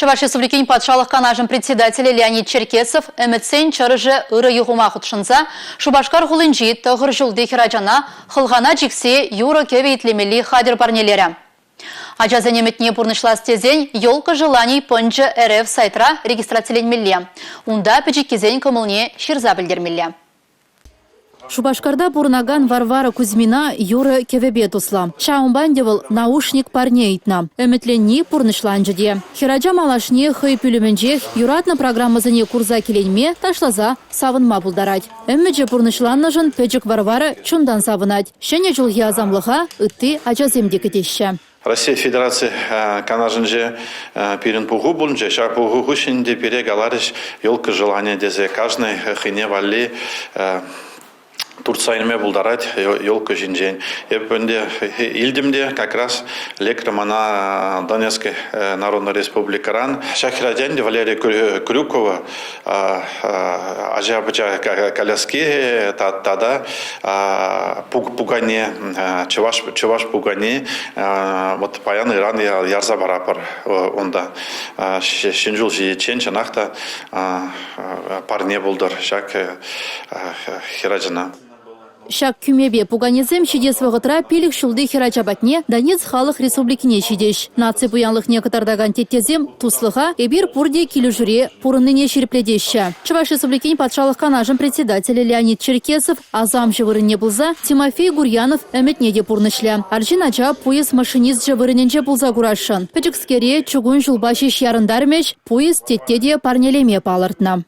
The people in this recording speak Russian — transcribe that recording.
Чуваш Республикин патшалық канажын председателі Леонид Черкесов әмітсен чарыжы ұры юғыма құтшынса, Шубашкар ғылынжи тұғыр жылды хирajana қылғана жіксе юры кевейтлемелі хадыр парнелері. Ажазен еметне пұрнышлас тезен елкі жыланий пөнжі РФ сайтра регистрациленмелі. Унда пәжіккезен көмілне шырза білдермелі. Шубашкарда бурнаган Варвара Кузьмина юры кевебе тусла. Шаумбандевал наушник парнейтна. Эметленни пурнышланжыде. Хираджа малашне хый пүліменже юратна программазыне курза келенме ташлаза савынма булдарать. Эммеже пурнышланнажын пөджік Варвара чундан савынать. Шене жылғы азамлыға ытты ажаземде кетешші. Россия Федерации канажынже пирен пугу булынже, шар пугу хушинде перег аларыш елка желание дезе каждый хыне вали Турцайнме булдарать елка жинжен. Епенде илдимде как раз лекрамана Донецкой Народной Республики Ран. Шахирадянде Валерия Крюкова ажабыча коляски тада пугане чуваш пугане вот паян Иран ярза барапар онда шинжул жиечен чанахта парне булдар шак хираджана. Шак күмебе пуганезем шидес вағытра пелік шулды хирачабатне Донец халық республикіне шидеш. Наци пуянлық некатардаган теттезем туслыға эбир пурде келі жүре пурынныне шерпледеші. Чуваш республикин патшалық канажын председателі Леонид Черкесов азам жывырыне бұлза Тимофей Гурьянов әметнеде пурнышлі. Аржин ача поезд машинист жывырыненже бұлза курашын. Пәчікскере чугун жылбашиш ярындармеш поезд теттеде парнелеме палыртна.